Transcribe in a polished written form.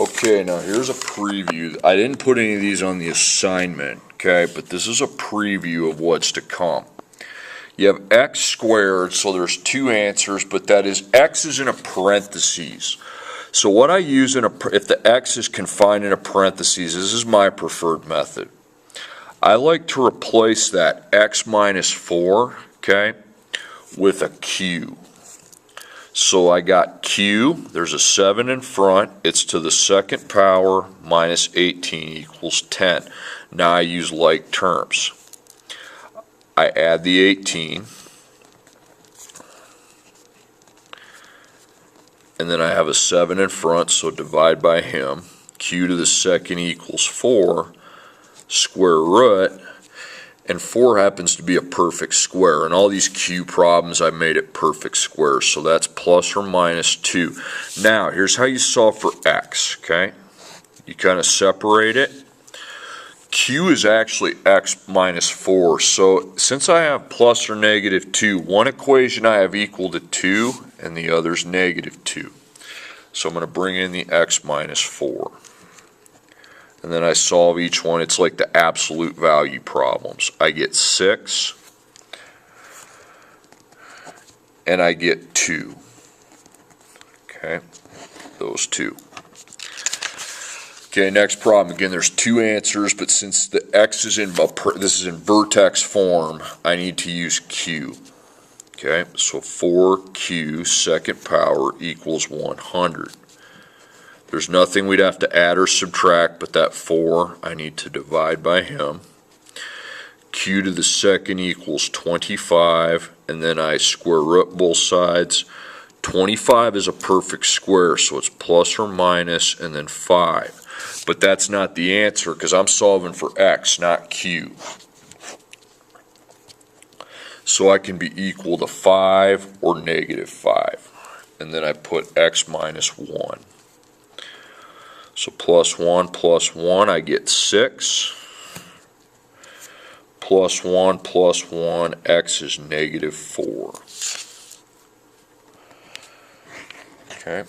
Okay, now here's a preview. I didn't put any of these on the assignment, okay, but this is a preview of what's to come. You have x squared, so there's two answers, but that is x is in a parentheses. So what I use if the x is confined in a parentheses, this is my preferred method. I like to replace that x minus 4, okay, with a q. So I got q, there's a 7 in front, it's to the second power minus 18 equals 10. Now I use like terms. I add the 18, and then I have a 7 in front, so divide by him. Q to the second equals 4, square root, and 4 happens to be a perfect square. In all these Q problems, I made it perfect squares, so that's plus or minus 2. Now, here's how you solve for x, okay? You kind of separate it. Q is actually x minus 4, so since I have plus or negative 2, one equation I have equal to 2, and the other's negative 2. So I'm going to bring in the x minus 4. And then I solve each one. It's like the absolute value problems. I get 6, and I get 2. Okay, those two. Okay, next problem. Again, there's two answers, but since the x is this is in vertex form, I need to use q. Okay, so 4q second power equals 100. There's nothing we'd have to add or subtract, but that 4 I need to divide by him. Q to the second equals 25, and then I square root both sides. 25 is a perfect square, so it's plus or minus, and then 5. But that's not the answer, because I'm solving for x, not q. So I can be equal to 5 or negative 5. And then I put x minus 1. So plus 1, I get 6. Plus 1, x is negative 4. Okay.